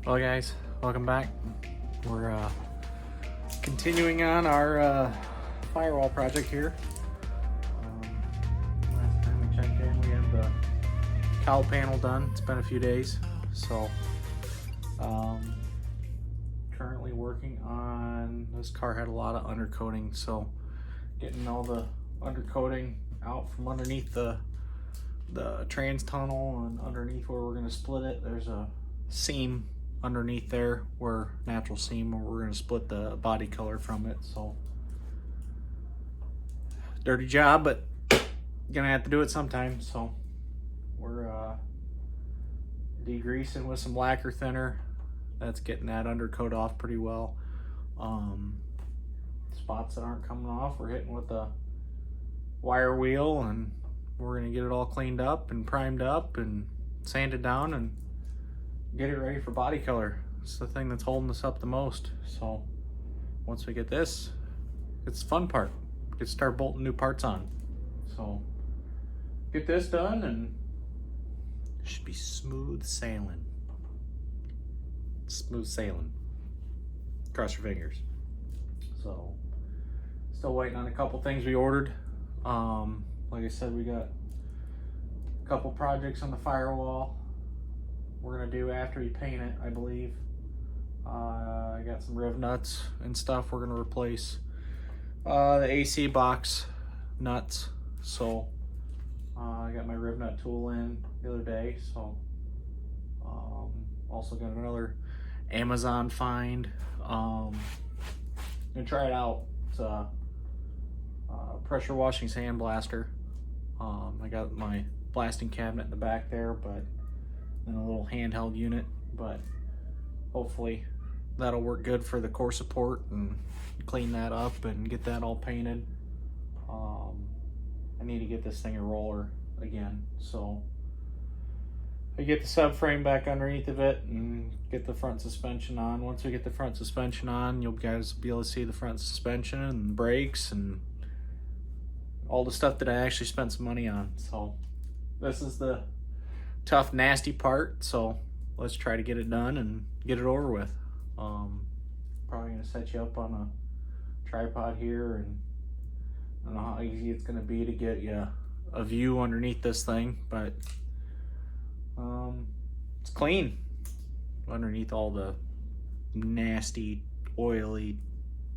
Well guys, welcome back. We're continuing on our firewall project here. Last time we checked in, we had the cowl panel done. It's been a few days, so currently working on, this car had a lot of undercoating, so getting all the undercoating out from underneath the trans tunnel and underneath where we're going to split it. There's a seam underneath there, where natural seam, where we're going to split the body color from it. So dirty job, but gonna have to do it sometime. So we're degreasing with some lacquer thinner. That's getting that undercoat off pretty well. Spots that aren't coming off, we're hitting with a wire wheel, and we're gonna get it all cleaned up and primed up and sanded down and get it ready for body color. It's the thing that's holding us up the most. So once we get this, it's the fun part. Get to start bolting new parts on. So get this done and it should be smooth sailing. Smooth sailing. Cross your fingers. So still waiting on a couple things we ordered. Like I said, we got a couple projects on the firewall we're gonna do after we paint it, I believe. I got some riv nuts and stuff we're gonna replace. The AC box nuts. So I got my riv nut tool in the other day. So also got another Amazon find. Gonna try it out. It's a pressure washing sandblaster. I got my blasting cabinet in the back there, but and a little handheld unit, but hopefully that'll work good for the core support and clean that up and get that all painted. I need to get this thing a roller again, so I get the subframe back underneath of it and get the front suspension on. Once we get the front suspension on, you'll guys be able to see the front suspension and the brakes and all the stuff that I actually spent some money on. So this is the tough, nasty part, so let's try to get it done and get it over with. Probably gonna set you up on a tripod here, and I don't know how easy it's gonna be to get you a view underneath this thing, but it's clean underneath all the nasty, oily,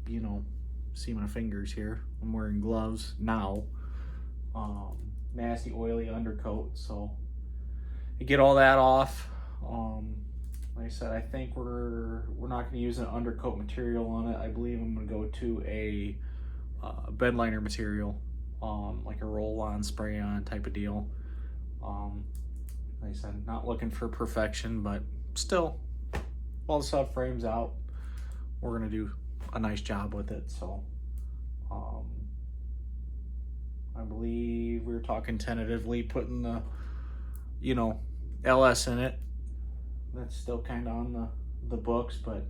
you know, see my fingers here, I'm wearing gloves now. Nasty, oily undercoat, so to get all that off. Like I said, I think we're not going to use an undercoat material on it. I believe I'm going to go to a bed liner material, like a roll-on, spray-on type of deal. Like I said, not looking for perfection, but still, while the subframe's out, we're going to do a nice job with it. So I believe we were talking tentatively putting the, you know, LS in it. That's still kind of on the books, but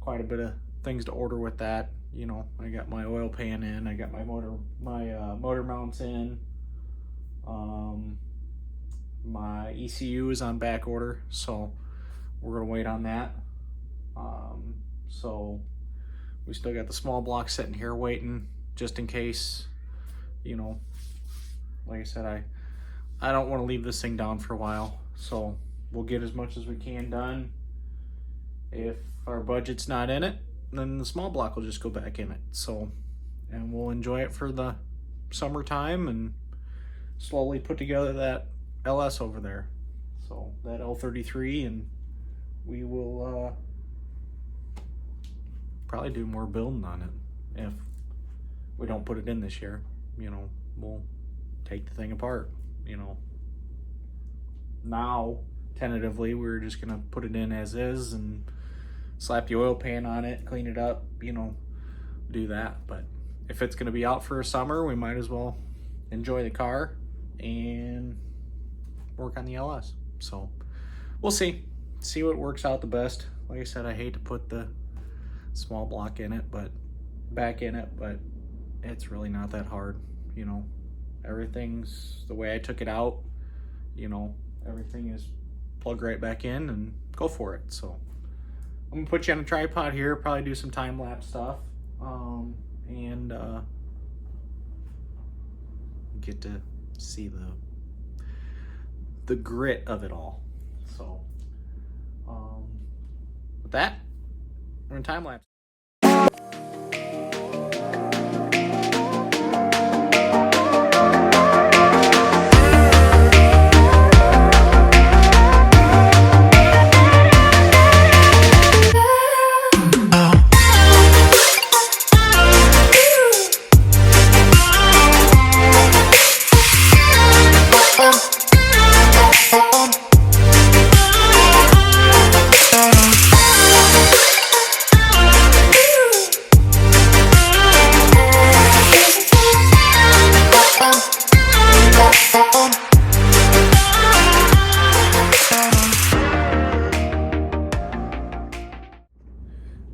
quite a bit of things to order with that. You know, I got my oil pan in, I got my motor mounts in. My ECU is on back order, so we're gonna wait on that. So we still got the small block sitting here waiting, just in case. You know, like I said, I don't want to leave this thing down for a while, so we'll get as much as we can done. If our budget's not in it, then the small block will just go back in it. So, and we'll enjoy it for the summertime and slowly put together that LS over there. So that L33, and we will probably do more building on it if we don't put it in this year. You know, we'll take the thing apart. You know, now tentatively we're just gonna put it in as is and slap the oil pan on it, clean it up, you know, do that. But if it's gonna be out for a summer, we might as well enjoy the car and work on the LS. So we'll see what works out the best. Like I said, I hate to put the small block in it, but back in it, but it's really not that hard. You know, everything's the way I took it out. You know, everything is plug right back in and go for it. So I'm gonna put you on a tripod here, probably do some time-lapse stuff, and get to see the grit of it all. So with that, we're in time-lapse.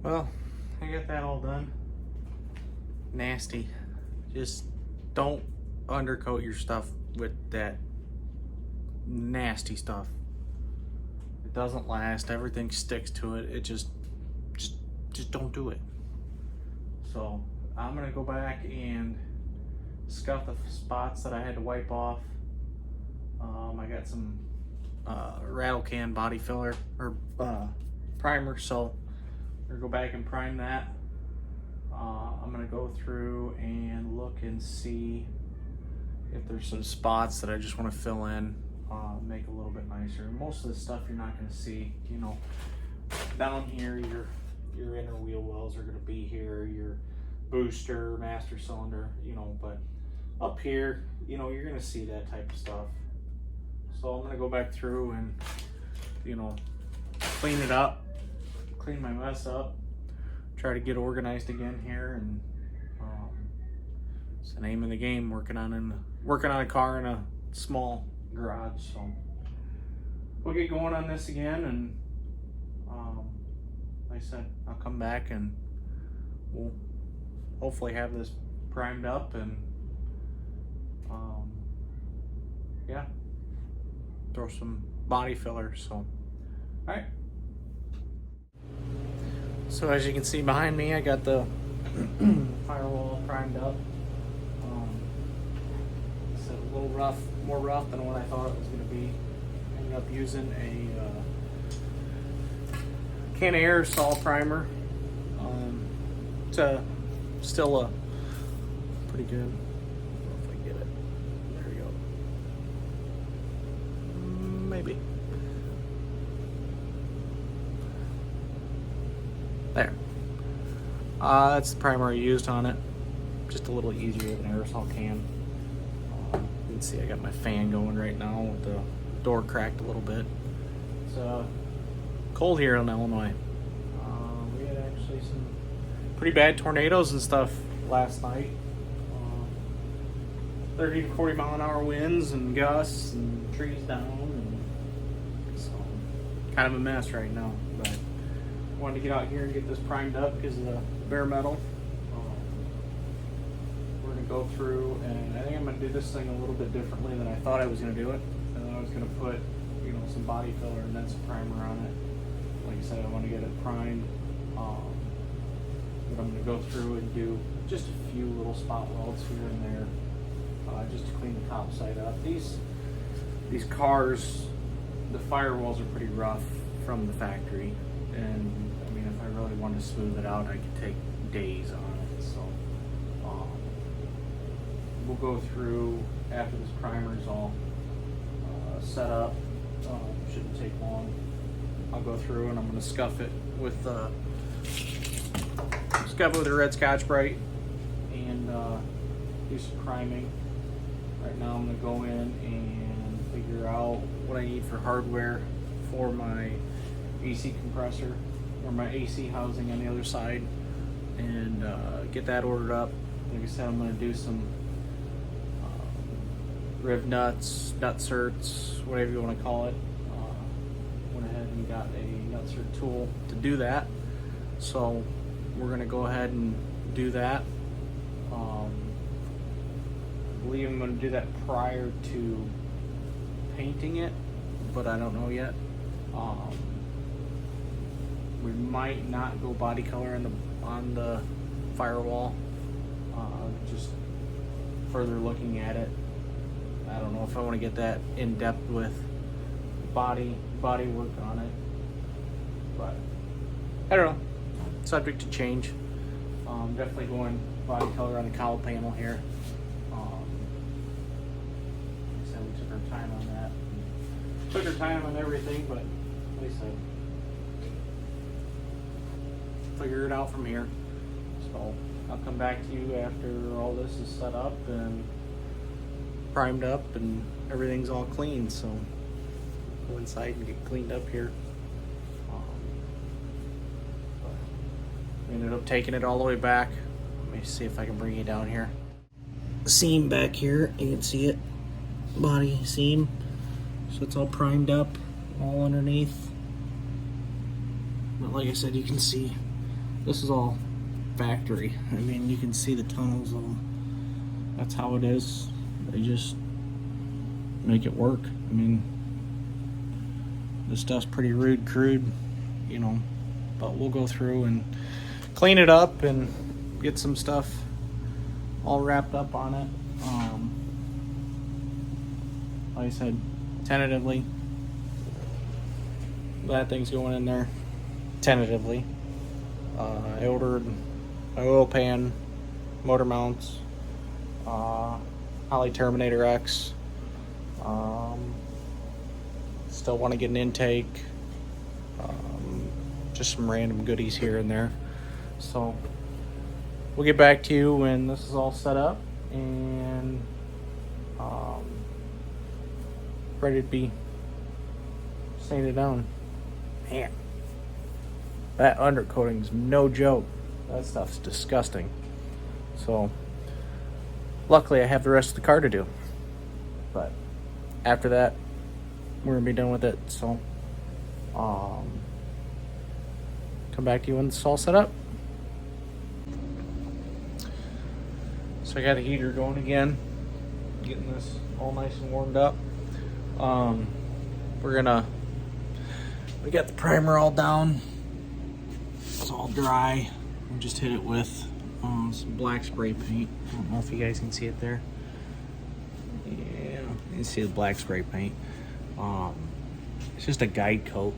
Well, I got that all done. Nasty. Just don't undercoat your stuff with that nasty stuff. It doesn't last. Everything sticks to it. It just don't do it. So I'm gonna go back and scuff the spots that I had to wipe off. I got some rattle can body filler or primer, so we're gonna go back and prime that. I'm gonna go through and look and see if there's some spots that I just want to fill in, make a little bit nicer. Most of the stuff you're not gonna see, you know, down here your inner wheel wells are gonna be here, your booster, master cylinder, you know, but up here, you know, you're gonna see that type of stuff. So I'm gonna go back through and, you know, clean it up, clean my mess up, try to get organized again here, and it's the name of the game. Working on a car in a small garage. So we'll get going on this again, and like I said, I'll come back and we'll hopefully have this primed up, and yeah, throw some body filler. So all right. So as you can see behind me, I got the firewall primed up. It's a little rough, more rough than what I thought it was going to be. Ended up using a can of aerosol primer. It's still a pretty good. I don't know if I can get it. There we go. Maybe. There. That's the primer I used on it. Just a little easier than aerosol can. You can see I got my fan going right now with the door cracked a little bit. It's cold here in Illinois. We had actually some pretty bad tornadoes and stuff last night. 30 to 40 mile an hour winds and gusts and trees down, and so kind of a mess right now. But I wanted to get out here and get this primed up because of the bare metal. We're gonna go through, and I think I'm gonna do this thing a little bit differently than I thought I was gonna do it. And I was gonna put, you know, some body filler and then some primer on it. Like I said, I want to get it primed. But I'm gonna go through and do just a few little spot welds here and there, just to clean the top side up. These cars, the firewalls are pretty rough from the factory, and I mean, if I really wanted to smooth it out, I could take days on it. So we'll go through after this primer is all set up. Shouldn't take long. I'll go through and I'm going to scuff it with a red Scotch-Brite and do some priming. Right now I'm going to go in and figure out what I need for hardware for my AC compressor or my AC housing on the other side, and get that ordered up. Like I said, I'm going to do some riv nuts, nut certs, whatever you want to call it. Went ahead and got a nut cert tool to do that. So we're going to go ahead and do that. I believe I'm going to do that prior to painting it, but I don't know yet. might not go body color on the firewall. Just further looking at it, I don't know if I want to get that in depth with body work on it, but I don't know. Subject to change. Definitely going body color on the cowl panel here. Like I said, we took our time on that. Took our time on everything, but like I said, figure it out from here. So I'll come back to you after all this is set up and primed up and everything's all clean. So go inside and get cleaned up here. Ended up taking it all the way back. Let me see if I can bring you down here. Seam back here, you can see it. Body seam. So it's all primed up, all underneath. But like I said, you can see this is all factory. I mean, you can see the tunnels. That's how it is. They just make it work. I mean, this stuff's pretty rude, crude, you know, but we'll go through and clean it up and get some stuff all wrapped up on it. Like I said, tentatively, that thing's going in there tentatively. I ordered my oil pan, motor mounts, Holley Terminator X. Still want to get an intake. Just some random goodies here and there. So we'll get back to you when this is all set up and ready to be sanded down. Man, that undercoating's no joke. That stuff's disgusting. So luckily I have the rest of the car to do, but after that we're gonna be done with it. So come back to you when it's all set up. So I got the heater going again, getting this all nice and warmed up. We got the primer all down. It's all dry. We just hit it with some black spray paint. I don't know if you guys can see it there. Yeah, you can see the black spray paint. It's just a guide coat,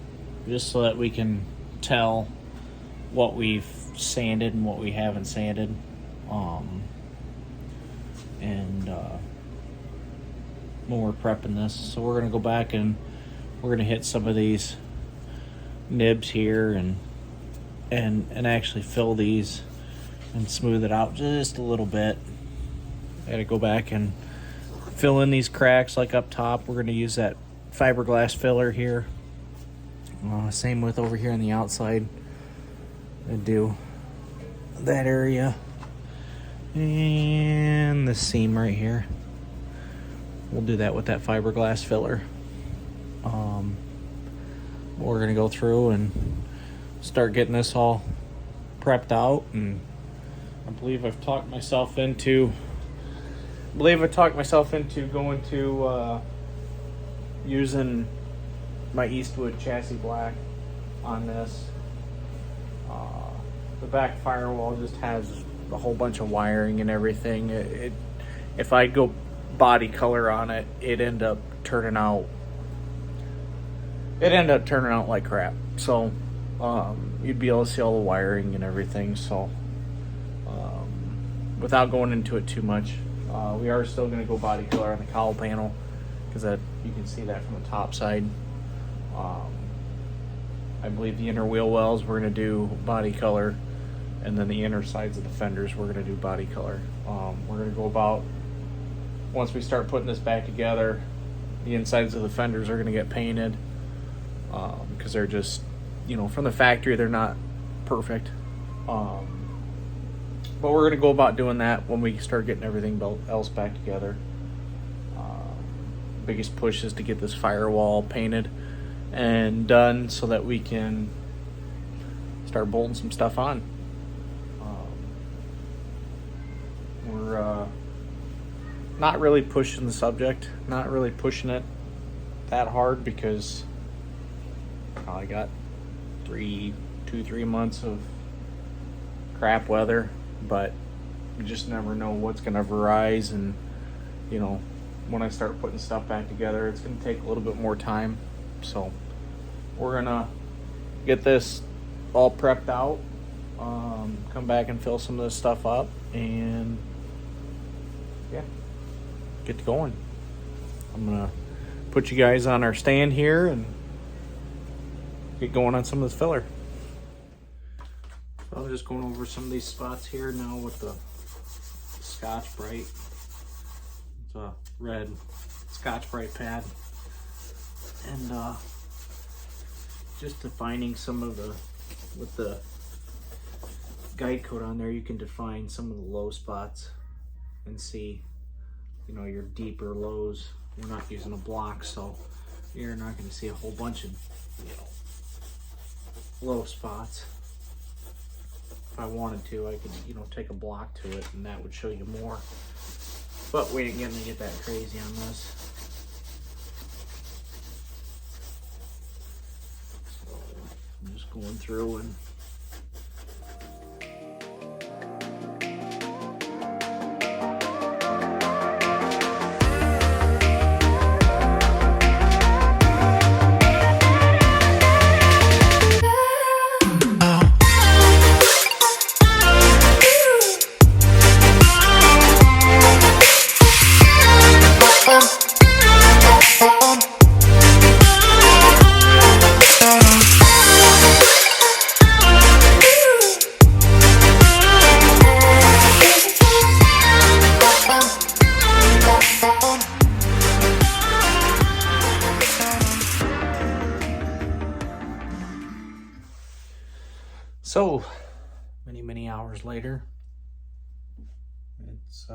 just so that we can tell what we've sanded and what we haven't sanded. When we're prepping this, so we're gonna go back and we're gonna hit some of these nibs here and actually fill these and smooth it out just a little bit. I gotta go back and fill in these cracks like up top. We're gonna use that fiberglass filler here. Same with over here on the outside. I do that area and the seam right here. We'll do that with that fiberglass filler. We're gonna go through and start getting this all prepped out, and I believe I've talked myself into going to using my Eastwood chassis black on this. The back firewall just has a whole bunch of wiring and everything. If I go body color on it, it end up turning out like crap. So you'd be able to see all the wiring and everything. So without going into it too much, we are still going to go body color on the cowl panel, because you can see that from the top side. I believe the inner wheel wells we're going to do body color, and then the inner sides of the fenders we're going to do body color. We're going to go about, once we start putting this back together, the insides of the fenders are going to get painted, because they're just, from the factory, they're not perfect. But we're going to go about doing that when we start getting everything else back together. Biggest push is to get this firewall painted and done so that we can start bolting some stuff on. We're not really pushing the subject, not really pushing it that hard, because I got 2 2-3 months of crap weather, but you just never know what's gonna arise. And you know, when I start putting stuff back together, it's gonna take a little bit more time. So we're gonna get this all prepped out, come back and fill some of this stuff up, and yeah, get going. I'm gonna put you guys on our stand here and get going on some of this filler. So I'm just going over some of these spots here now with the Scotch Brite. It's a red Scotch Brite pad, and just defining some of the, with the guide coat on there, you can define some of the low spots and see, you know, your deeper lows. We're not using a block, so you're not going to see a whole bunch of, you know, low spots. If I wanted to, I could, you know, take a block to it and that would show you more. But we ain't gonna get that crazy on this. So I'm just going through and so many hours later, it's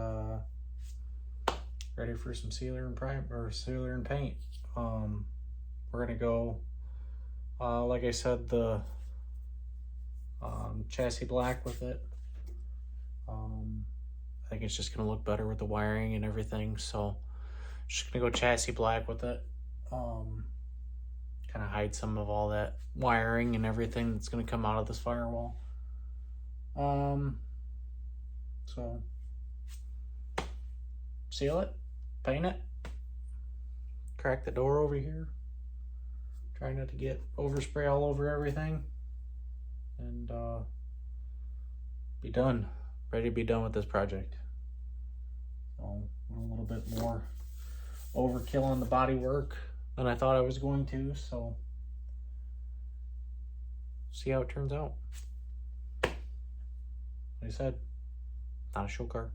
ready for some sealer and prime, or sealer and paint. We're gonna go, like I said, the chassis black with it. I think it's just gonna look better with the wiring and everything, so just gonna go chassis black with it. Kind of hide some of all that wiring and everything that's going to come out of this firewall. So seal it, paint it, crack the door over here, try not to get overspray all over everything, and be done, ready to be done with this project. So a little bit more overkill on the body work than I thought I was going to, so see how it turns out. Like I said, not a show car.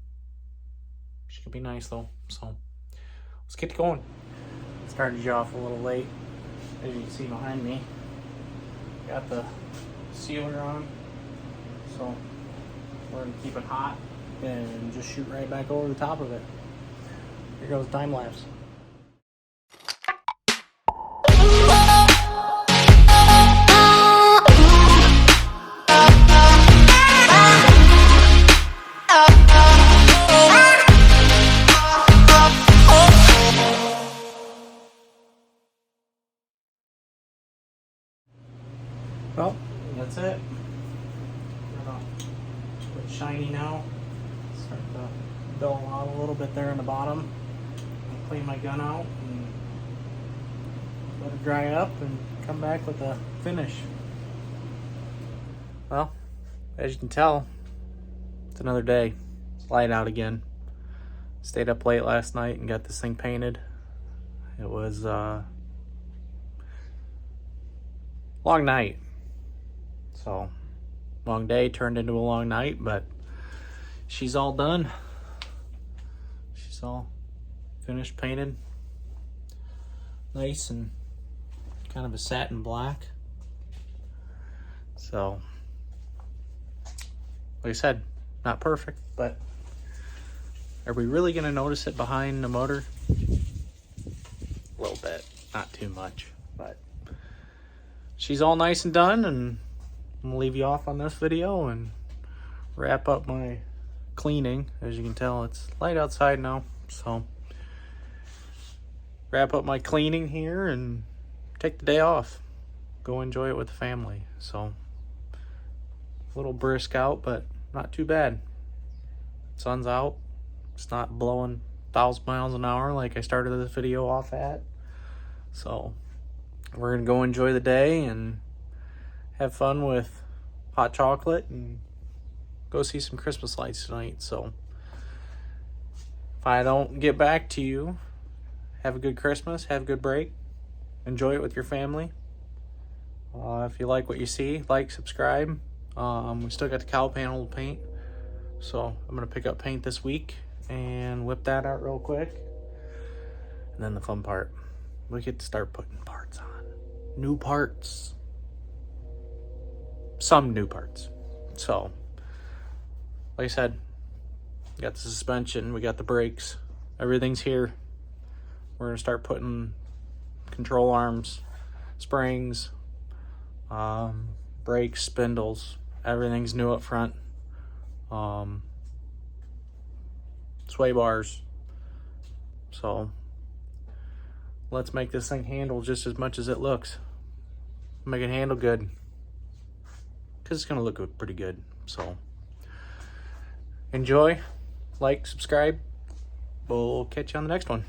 She could be nice though, so let's get going. Started you off a little late, as you can see behind me. Got the sealer on, so we're gonna keep it hot and just shoot right back over the top of it. Here goes time lapse. Well, that's it. It's shiny now. Start to dull out a little bit there in the bottom. I'll clean my gun out and let it dry up and come back with a finish. Well, as you can tell, it's another day. It's light out again. Stayed up late last night and got this thing painted. It was a long night. So, long day turned into a long night, but she's all done. She's all finished, painted. Nice and kind of a satin black. So, like I said, not perfect, but are we really going to notice it behind the motor? A little bit, not too much, but she's all nice and done, and I'm gonna leave you off on this video and wrap up my cleaning. As you can tell, it's light outside now, so wrap up my cleaning here and take the day off. Go enjoy it with the family. So A little brisk out, but not too bad. Sun's out. It's not blowing 1,000 miles an hour like I started this video off at. So we're gonna go enjoy the day and have fun with hot chocolate and go see some Christmas lights tonight. So if I don't get back to you, have a good Christmas, have a good break, enjoy it with your family. If you like what you see, like, subscribe. We still got the cowl panel to paint, so I'm gonna pick up paint this week and whip that out real quick. And then the fun part, we get to start putting parts on. New parts. Some new parts. So, like I said, we got the suspension, we got the brakes, everything's here. We're gonna start putting control arms, springs, brakes, spindles, everything's new up front. Sway bars. So let's make this thing handle just as much as it looks. Make it handle good, because it's gonna look good, pretty good. So enjoy, like, subscribe. We'll catch you on the next one.